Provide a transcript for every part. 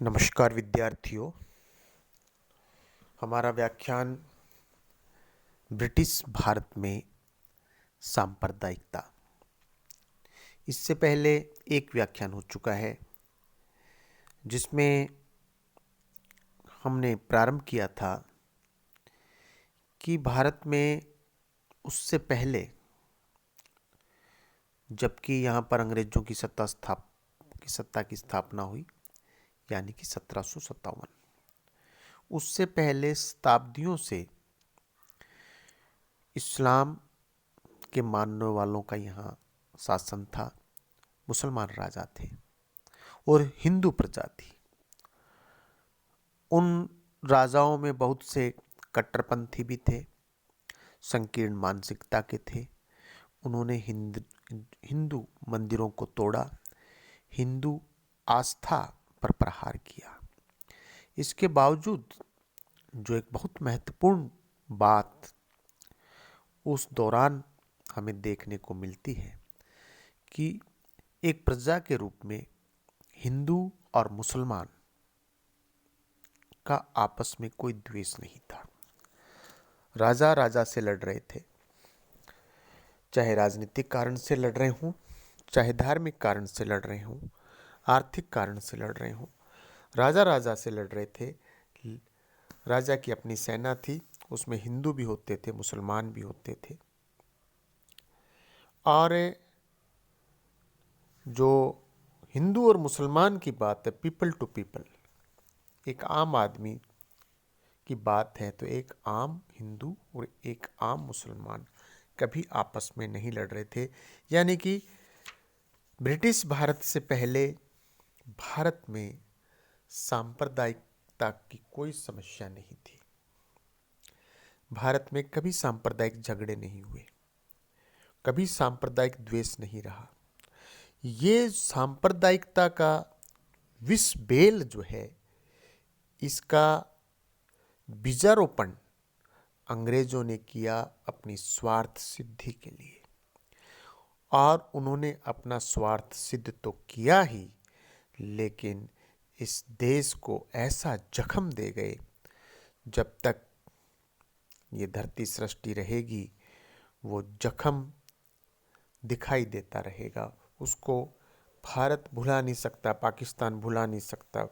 नमस्कार विद्यार्थियों। हमारा व्याख्यान ब्रिटिश भारत में सांप्रदायिकता। इससे पहले एक व्याख्यान हो चुका है जिसमें हमने प्रारंभ किया था कि भारत में उससे पहले, जबकि यहाँ पर अंग्रेजों की सत्ता की स्थापना हुई, यानी कि 1757, उससे पहले शताब्दियों से इस्लाम के मानने वालों का यहाँ शासन था। मुसलमान राजा थे और हिंदू प्रजा थी। उन राजाओं में बहुत से कट्टरपंथी भी थे, संकीर्ण मानसिकता के थे। उन्होंने हिंदू मंदिरों को तोड़ा, हिंदू आस्था पर प्रहार किया। इसके बावजूद जो एक बहुत महत्वपूर्ण बात उस दौरान हमें देखने को मिलती है कि एक प्रजा के रूप में हिंदू और मुसलमान का आपस में कोई द्वेष नहीं था। राजा राजा से लड़ रहे थे, चाहे राजनीतिक कारण से लड़ रहे हों, चाहे धार्मिक कारण से लड़ रहे हों, आर्थिक कारण से लड़ रहे हों। राजा राजा से लड़ रहे थे। राजा की अपनी सेना थी, उसमें हिंदू भी होते थे, मुसलमान भी होते थे। और जो हिंदू और मुसलमान की बात है, पीपल टू पीपल, एक आम आदमी की बात है, तो एक आम हिंदू और एक आम मुसलमान कभी आपस में नहीं लड़ रहे थे। यानी कि ब्रिटिश भारत से पहले भारत में सांप्रदायिकता की कोई समस्या नहीं थी। भारत में कभी सांप्रदायिक झगड़े नहीं हुए, कभी सांप्रदायिक द्वेष नहीं रहा। ये सांप्रदायिकता का विष बेल जो है, इसका बीजारोपण अंग्रेजों ने किया अपनी स्वार्थ सिद्धि के लिए। और उन्होंने अपना स्वार्थ सिद्ध तो किया ही, लेकिन इस देश को ऐसा जख्म दे गए, जब तक ये धरती सृष्टि रहेगी वो जख्म दिखाई देता रहेगा। उसको भारत भुला नहीं सकता, पाकिस्तान भुला नहीं सकता,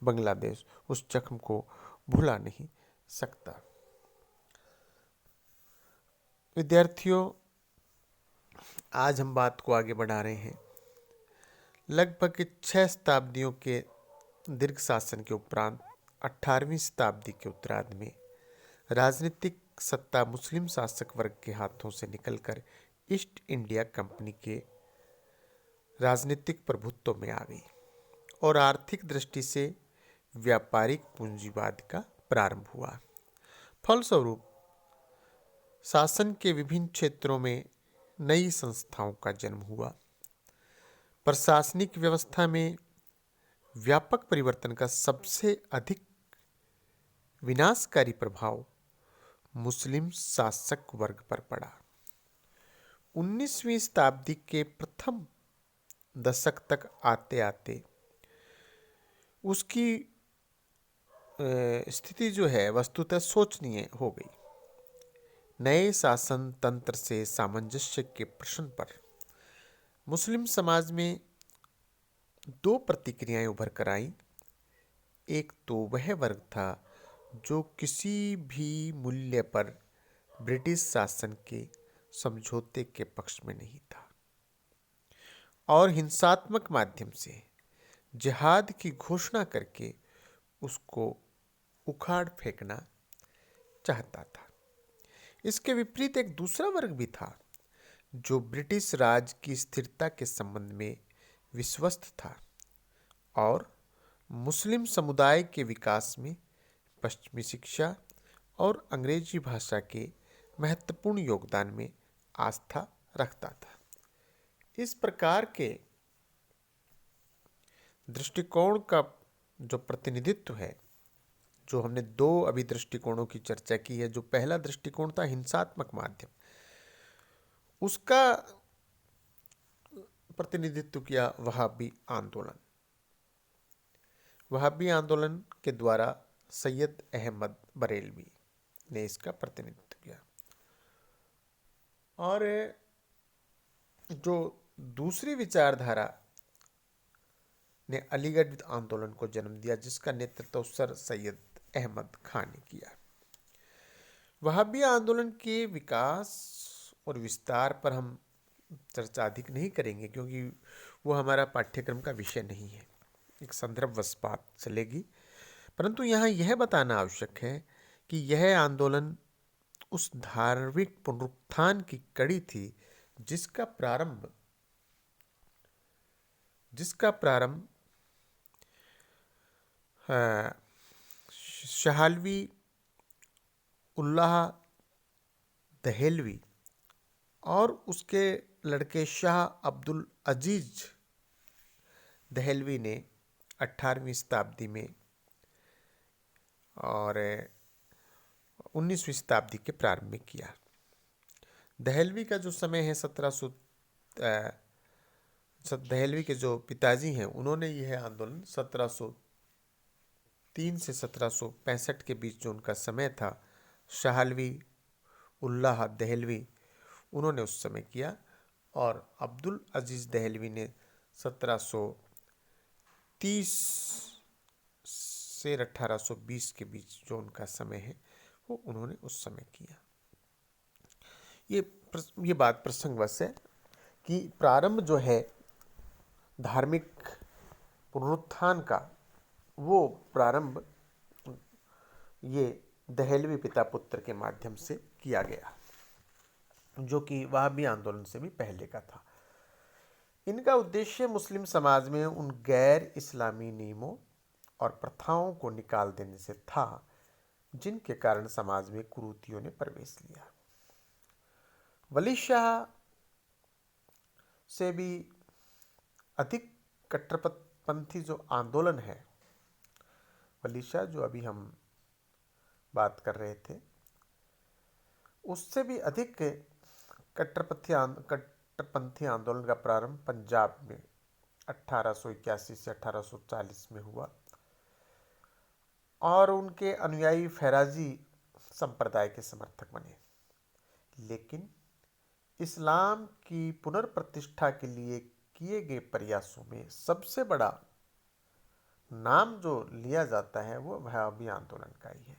बांग्लादेश उस जख्म को भुला नहीं सकता। विद्यार्थियों, आज हम बात को आगे बढ़ा रहे हैं। लगभग 6 शताब्दियों के दीर्घ शासन के उपरांत 18वीं शताब्दी के उत्तरार्ध में राजनीतिक सत्ता मुस्लिम शासक वर्ग के हाथों से निकलकर ईस्ट इंडिया कंपनी के राजनीतिक प्रभुत्व में आ गई और आर्थिक दृष्टि से व्यापारिक पूंजीवाद का प्रारंभ हुआ। फलस्वरूप शासन के विभिन्न क्षेत्रों में नई संस्थाओं का जन्म हुआ। प्रशासनिक व्यवस्था में व्यापक परिवर्तन का सबसे अधिक विनाशकारी प्रभाव मुस्लिम शासक वर्ग पर पड़ा। 19वीं शताब्दी के प्रथम दशक तक आते आते उसकी स्थिति जो है वस्तुतः शोचनीय हो गई। नए शासन तंत्र से सामंजस्य के प्रश्न पर मुस्लिम समाज में 2 प्रतिक्रियाएं उभर कर आईं। एक तो वह वर्ग था जो किसी भी मूल्य पर ब्रिटिश शासन के समझौते के पक्ष में नहीं था और हिंसात्मक माध्यम से जिहाद की घोषणा करके उसको उखाड़ फेंकना चाहता था। इसके विपरीत एक दूसरा वर्ग भी था जो ब्रिटिश राज की स्थिरता के संबंध में विश्वस्त था और मुस्लिम समुदाय के विकास में पश्चिमी शिक्षा और अंग्रेजी भाषा के महत्वपूर्ण योगदान में आस्था रखता था। इस प्रकार के दृष्टिकोण का जो प्रतिनिधित्व है, जो हमने 2 अभी दृष्टिकोणों की चर्चा की है। जो पहला दृष्टिकोण था हिंसात्मक माध्यम, उसका प्रतिनिधित्व किया वहाबी आंदोलन। वहाबी आंदोलन के द्वारा सैयद अहमद बरेलवी ने इसका प्रतिनिधित्व किया। और जो दूसरी विचारधारा ने अलीगढ़ आंदोलन को जन्म दिया, जिसका नेतृत्व सर सैयद अहमद खान ने किया। वहाबी आंदोलन के विकास और विस्तार पर हम चर्चा अधिक नहीं करेंगे, क्योंकि वो हमारा पाठ्यक्रम का विषय नहीं है, एक संदर्भवश बात चलेगी। परंतु यहाँ यह बताना आवश्यक है कि यह आंदोलन उस धार्मिक पुनरुत्थान की कड़ी थी जिसका प्रारंभ शहालवी उल्लाह दहलवी और उसके लड़के शाह अब्दुल अजीज दहलवी ने 18वीं शताब्दी में और 19वीं शताब्दी के प्रारंभ में किया। दहलवी का जो समय है दहलवी के जो पिताजी हैं, उन्होंने यह आंदोलन 1703 से 1765 के बीच जो उनका समय था, शाहलवी उल्लाह दहलवी, उन्होंने उस समय किया। और अब्दुल अजीज दहलवी ने 1730 से 1820 के बीच जो उनका समय है, वो उन्होंने उस समय किया। ये बात प्रसंगवश है कि प्रारंभ जो है धार्मिक पुनरुत्थान का, वो प्रारंभ ये दहलवी पिता पुत्र के माध्यम से किया गया, जो कि वहाबी आंदोलन से भी पहले का था। इनका उद्देश्य मुस्लिम समाज में उन गैर इस्लामी नियमों और प्रथाओं को निकाल देने से था जिनके कारण समाज में कुरीतियों ने प्रवेश लिया। वली शाह से भी अधिक कट्टरपंथी जो आंदोलन है, वली शाह जो अभी हम बात कर रहे थे, उससे भी अधिक कट्टरपंथी आंदोलन का प्रारंभ पंजाब में 1881 से 1840 में हुआ और उनके अनुयायी फैराजी संप्रदाय के समर्थक बने। लेकिन इस्लाम की पुनर्प्रतिष्ठा के लिए किए गए प्रयासों में सबसे बड़ा नाम जो लिया जाता है वो वहाबी आंदोलन का ही है,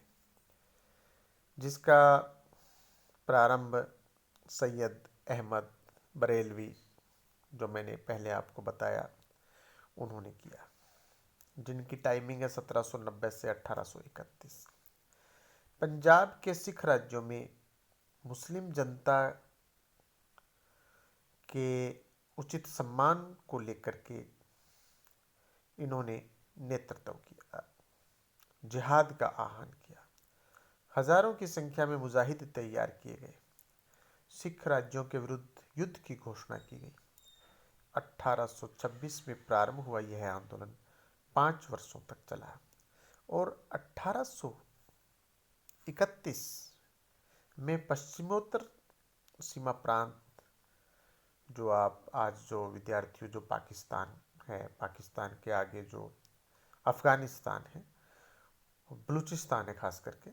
जिसका प्रारंभ सैयद अहमद बरेलवी, जो मैंने पहले आपको बताया, उन्होंने किया, जिनकी टाइमिंग है 1790 से 1831। पंजाब के सिख राज्यों में मुस्लिम जनता के उचित सम्मान को लेकर के इन्होंने नेतृत्व किया, जिहाद का आह्वान किया। हजारों की संख्या में मुजाहिद तैयार किए गए। सिख राज्यों के विरुद्ध युद्ध की घोषणा की गई। 1826 में प्रारंभ हुआ यह आंदोलन 5 वर्षों तक चला और 1831 में पश्चिमोत्तर सीमा प्रांत, जो आप आज जो विद्यार्थियों जो पाकिस्तान है, पाकिस्तान के आगे जो अफगानिस्तान है, बलूचिस्तान है खास करके,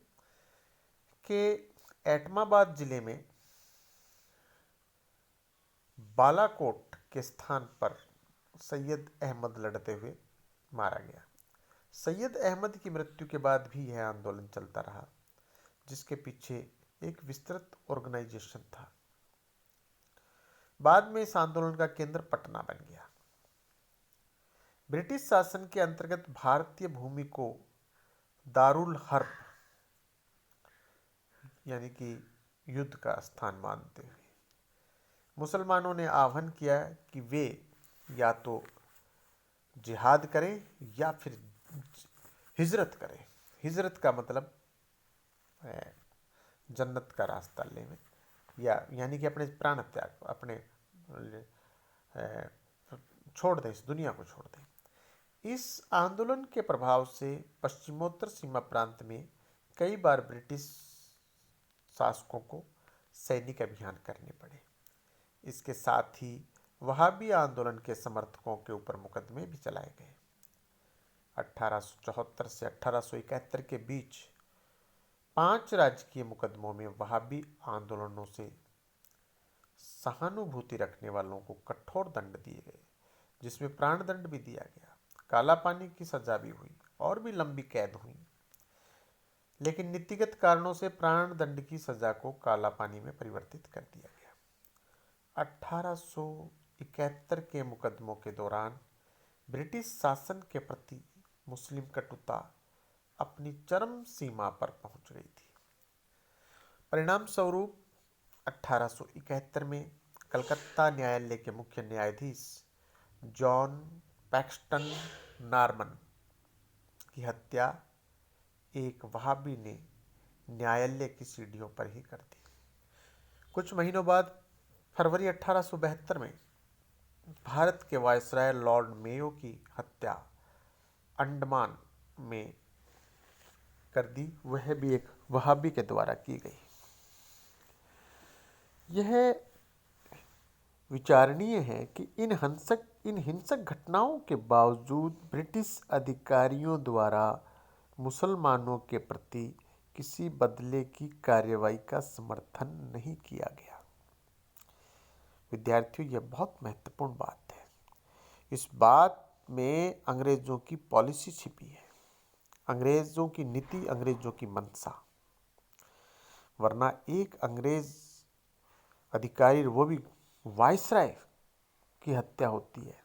के एटमाबाद जिले में बालाकोट के स्थान पर सैयद अहमद लड़ते हुए मारा गया। सैयद अहमद की मृत्यु के बाद भी यह आंदोलन चलता रहा, जिसके पीछे एक विस्तृत ऑर्गेनाइजेशन था। बाद में इस आंदोलन का केंद्र पटना बन गया। ब्रिटिश शासन के अंतर्गत भारतीय भूमि को दारुल हर्ब यानी कि युद्ध का स्थान मानते हुए मुसलमानों ने आह्वान किया कि वे या तो जिहाद करें या फिर हिजरत करें। हिजरत का मतलब जन्नत का रास्ता लेने, या यानी कि अपने प्राण त्याग, अपने छोड़ दें, इस दुनिया को छोड़ दें। इस आंदोलन के प्रभाव से पश्चिमोत्तर सीमा प्रांत में कई बार ब्रिटिश शासकों को सैनिक अभियान करने पड़े। इसके साथ ही वहाबी आंदोलन के समर्थकों के ऊपर मुकदमे भी चलाए गए। 1874 से 1871 के बीच 5 राजकीय मुकदमों में वहाबी आंदोलनों से सहानुभूति रखने वालों को कठोर दंड दिए गए, जिसमें प्राण दंड भी दिया गया, काला पानी की सजा भी हुई और भी लंबी कैद हुई। लेकिन नीतिगत कारणों से प्राण दंड की सजा को काला पानी में परिवर्तित कर दिया गया। 1871 के मुकदमों के दौरान ब्रिटिश शासन के प्रति मुस्लिम कटुता अपनी चरम सीमा पर पहुंच गई थी। परिणाम स्वरूप 1871 में कलकत्ता न्यायालय के मुख्य न्यायाधीश जॉन पैक्सटन नॉर्मन की हत्या एक वहाबी ने न्यायालय की सीढ़ियों पर ही कर दी। कुछ महीनों बाद फरवरी 1872 में भारत के वायसराय लॉर्ड मेयो की हत्या अंडमान में कर दी, वह भी एक वहाबी के द्वारा की गई। यह विचारणीय है कि इन हिंसक घटनाओं के बावजूद ब्रिटिश अधिकारियों द्वारा मुसलमानों के प्रति किसी बदले की कार्रवाई का समर्थन नहीं किया गया। विद्यार्थियों, यह बहुत महत्वपूर्ण बात है। इस बात में अंग्रेजों की पॉलिसी छिपी है, अंग्रेजों की नीति, अंग्रेजों की मंशा। वरना एक अंग्रेज अधिकारी, वो भी वायसराय की हत्या होती है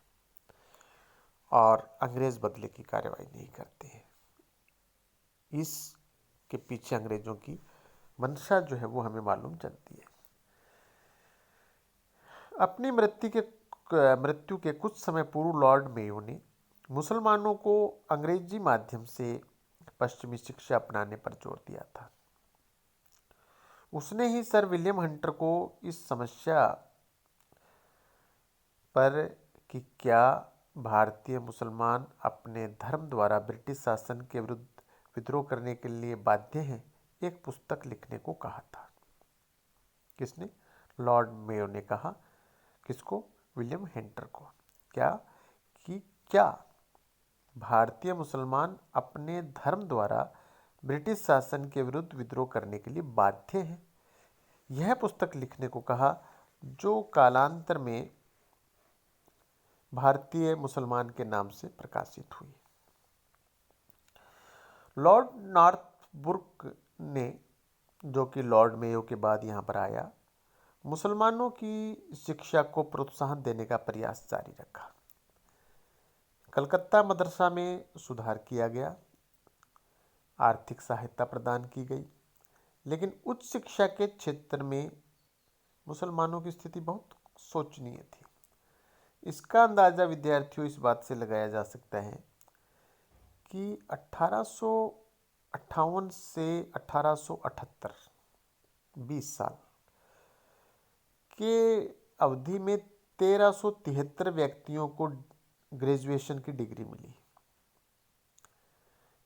और अंग्रेज बदले की कार्रवाई नहीं करते हैं। इसके पीछे अंग्रेजों की मंशा जो है वो हमें मालूम चलती है। अपनी मृत्यु के कुछ समय पूर्व लॉर्ड मेयो ने मुसलमानों को अंग्रेजी माध्यम से पश्चिमी शिक्षा अपनाने पर जोर दिया था। उसने ही सर विलियम हंटर को इस समस्या पर कि क्या भारतीय मुसलमान अपने धर्म द्वारा ब्रिटिश शासन के विरुद्ध विद्रोह करने के लिए बाध्य हैं, एक पुस्तक लिखने को कहा था। किसने? लॉर्ड मेयो ने कहा। किसको? विलियम हंटर को। क्या भारतीय मुसलमान अपने धर्म द्वारा ब्रिटिश शासन के विरुद्ध विद्रोह करने के लिए बाध्य हैं? यह पुस्तक लिखने को कहा, जो कालांतर में भारतीय मुसलमान के नाम से प्रकाशित हुई। लॉर्ड नॉर्थब्रुक ने, जो कि लॉर्ड मेयो के बाद यहाँ पर आया, मुसलमानों की शिक्षा को प्रोत्साहन देने का प्रयास जारी रखा। कलकत्ता मदरसा में सुधार किया गया, आर्थिक सहायता प्रदान की गई, लेकिन उच्च शिक्षा के क्षेत्र में मुसलमानों की स्थिति बहुत शोचनीय थी। इसका अंदाजा विद्यार्थियों इस बात से लगाया जा सकता है कि 1858 से 1878 20 साल के अवधि में 1373 व्यक्तियों को ग्रेजुएशन की डिग्री मिली,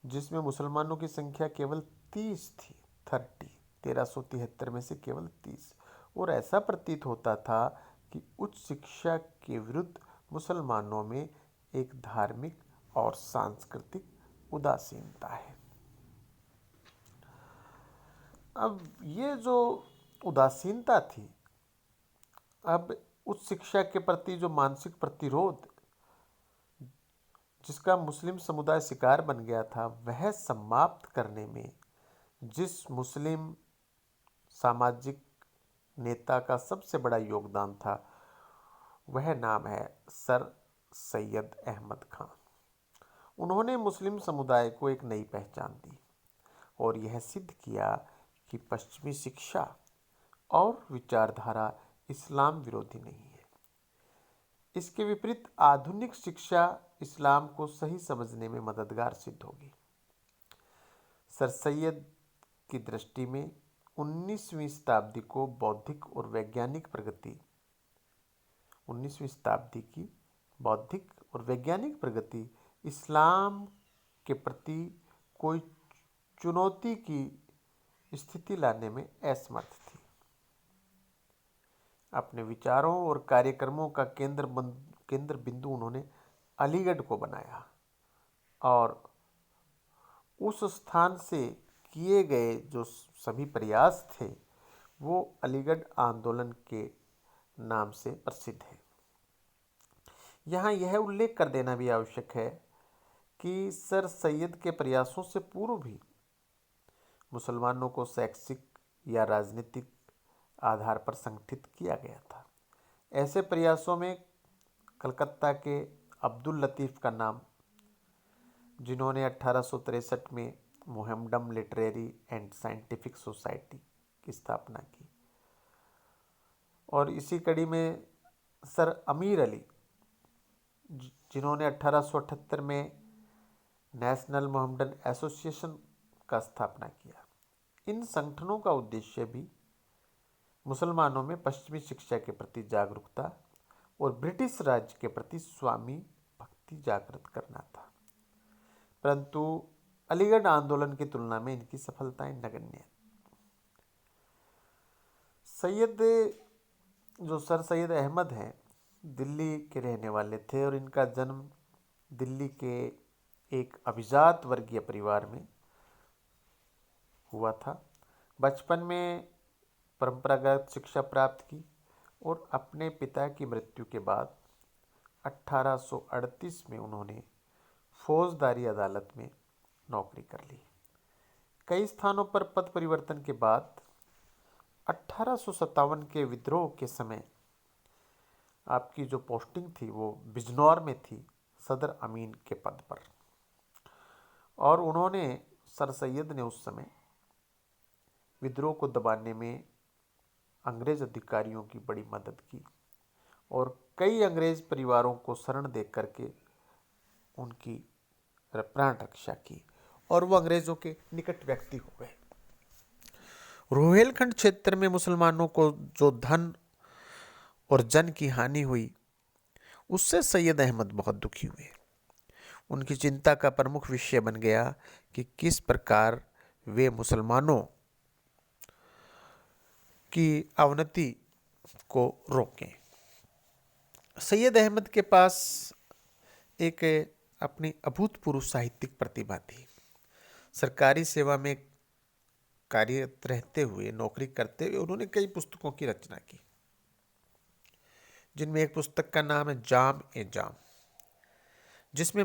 जिसमें मुसलमानों की संख्या केवल 30 थी। 1373 में से केवल 30। और ऐसा प्रतीत होता था कि उच्च शिक्षा के विरुद्ध मुसलमानों में एक धार्मिक और सांस्कृतिक उदासीनता है। अब ये जो उदासीनता थी, अब उच्च शिक्षा के प्रति जो मानसिक प्रतिरोध जिसका मुस्लिम समुदाय शिकार बन गया था, वह समाप्त करने में जिस मुस्लिम सामाजिक नेता का सबसे बड़ा योगदान था, वह नाम है सर सैयद अहमद खान। उन्होंने मुस्लिम समुदाय को एक नई पहचान दी और यह सिद्ध किया कि पश्चिमी शिक्षा और विचारधारा इस्लाम विरोधी नहीं है। इसके विपरीत आधुनिक शिक्षा इस्लाम को सही समझने में मददगार सिद्ध होगी। सर सैयद की दृष्टि में 19वीं शताब्दी को बौद्धिक और वैज्ञानिक प्रगति 19वीं शताब्दी की बौद्धिक और वैज्ञानिक प्रगति इस्लाम के प्रति कोई चुनौती की स्थिति लाने में असमर्थ थी। अपने विचारों और कार्यक्रमों का केंद्र बिंदु उन्होंने अलीगढ़ को बनाया और उस स्थान से किए गए जो सभी प्रयास थे वो अलीगढ़ आंदोलन के नाम से प्रसिद्ध है। यहाँ यह उल्लेख कर देना भी आवश्यक है कि सर सैयद के प्रयासों से पूर्व भी मुसलमानों को शैक्षिक या राजनीतिक आधार पर संगठित किया गया था। ऐसे प्रयासों में कलकत्ता के अब्दुल लतीफ़ का नाम, जिन्होंने 1863 में Mohammedan literary and scientific society की स्थापना की, और इसी कड़ी में सर अमीर अली, जिन्होंने 1878 में नेशनल मोहम्मडन एसोसिएशन का स्थापना किया। इन संगठनों का उद्देश्य भी मुसलमानों में पश्चिमी शिक्षा के प्रति जागरूकता और ब्रिटिश राज्य के प्रति स्वामी भक्ति जागृत करना था, परंतु अलीगढ़ आंदोलन की तुलना में इनकी सफलताएं नगण्य। सैयद जो सर सैयद अहमद हैं, दिल्ली के रहने वाले थे और इनका जन्म दिल्ली के एक अभिजात वर्गीय परिवार में हुआ था। बचपन में परंपरागत शिक्षा प्राप्त की और अपने पिता की मृत्यु के बाद 1838 में उन्होंने फौजदारी अदालत में नौकरी कर ली। कई स्थानों पर पद परिवर्तन के बाद 1857 के विद्रोह के समय आपकी जो पोस्टिंग थी वो बिजनौर में थी, सदर अमीन के पद पर, और उन्होंने सर सैयद ने उस समय विद्रोह को दबाने में अंग्रेज अधिकारियों की बड़ी मदद की और कई अंग्रेज परिवारों को शरण दे करके उनकी प्राण रक्षा की और वो अंग्रेजों के निकट व्यक्ति हो गए। रोहेलखंड क्षेत्र में मुसलमानों को जो धन और जन की हानि हुई उससे सैयद अहमद बहुत दुखी हुए। उनकी चिंता का प्रमुख विषय बन गया कि किस प्रकार वे मुसलमानों की अवनति को रोकें। सैयद अहमद के पास एक अपनी अभूतपूर्व साहित्यिक प्रतिभा थी। सरकारी सेवा में कार्यरत रहते हुए, नौकरी करते हुए उन्होंने कई पुस्तकों की रचना की, जिनमें एक पुस्तक का नाम है जाम ए जाम, जिसमें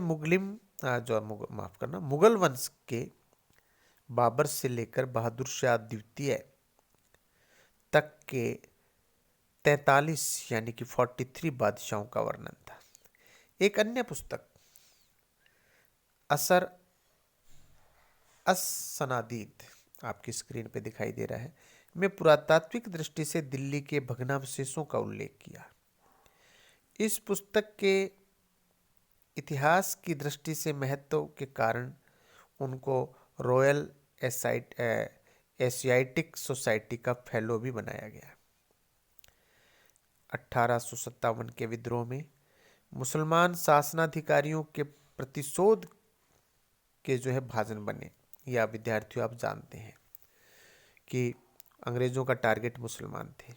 मुगल वंश के बाबर से लेकर बहादुर शाह द्वितीय तक के 43 यानी कि 43 बादशाहों का वर्णन था। एक अन्य पुस्तक असर अस-सनादीद आपकी स्क्रीन पे दिखाई दे रहा है, में पुरातात्विक दृष्टि से दिल्ली के भग्नावशेषों का उल्लेख किया। इस पुस्तक के इतिहास की दृष्टि से महत्व के कारण उनको रॉयल एशियाटिक सोसाइटी का फेलो भी बनाया गया। 1857 के विद्रोह में मुसलमान शासनाधिकारियों के प्रतिशोध के जो है भाजन बने, या विद्यार्थियों आप जानते हैं कि अंग्रेजों का टारगेट मुसलमान थे।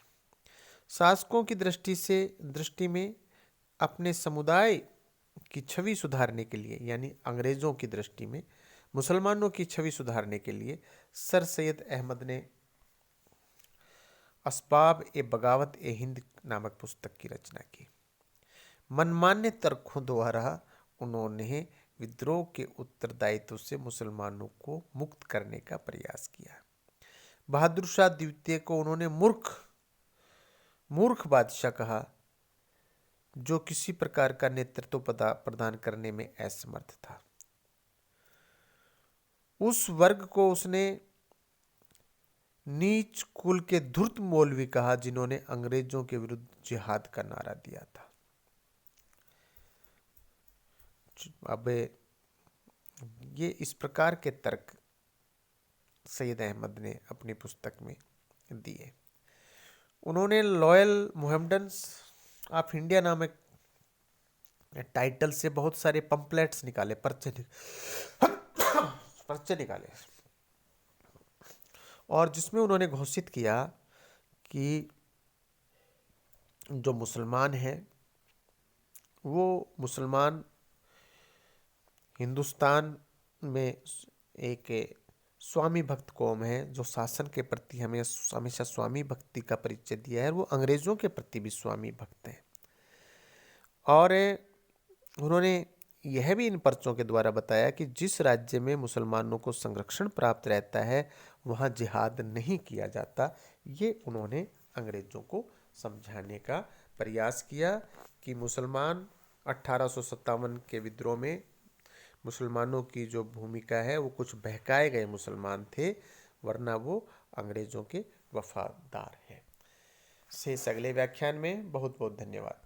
शासकों की दृष्टि में अपने समुदाय की छवि सुधारने के लिए, यानी अंग्रेजों की दृष्टि में मुसलमानों की छवि सुधारने के लिए सर सैयद अहमद ने असबाब ए बगावत ए हिंद नामक पुस्तक की रचना की। मनमान्य तर्कों द्वारा उन्होंने विद्रोह के उत्तरदायित्व से मुसलमानों को मुक्त करने का प्रयास किया। बहादुर शाह द्वितीय को उन्होंने मूर्ख बादशाह कहा, जो किसी प्रकार का नेतृत्व प्रदान करने में असमर्थ था। उस वर्ग को उसने नीच कुल के धूर्त मौलवी कहा, जिन्होंने अंग्रेजों के विरुद्ध जिहाद का नारा दिया था। अब ये इस प्रकार के तर्क सैयद अहमद ने अपनी पुस्तक में दिए। उन्होंने लॉयल मोहम्मडन्स ऑफ इंडिया नामक टाइटल से बहुत सारे पंपलेट्स निकाले, पर्चे निकाले, और जिसमें उन्होंने घोषित किया कि जो मुसलमान हैं वो मुसलमान हिंदुस्तान में एक स्वामी भक्त कौम है जो शासन के प्रति हमें हमेशा स्वामी भक्ति का परिचय दिया है। वो अंग्रेजों के प्रति भी स्वामी भक्त हैं। और उन्होंने यह भी इन पर्चों के द्वारा बताया कि जिस राज्य में मुसलमानों को संरक्षण प्राप्त रहता है वहाँ जिहाद नहीं किया जाता। ये उन्होंने अंग्रेजों को समझाने का प्रयास किया कि मुसलमान 1857 के विद्रोह में मुसलमानों की जो भूमिका है वो कुछ बहकाए गए मुसलमान थे, वरना वो अंग्रेजों के वफादार हैं। शेष अगले व्याख्यान में। बहुत बहुत धन्यवाद।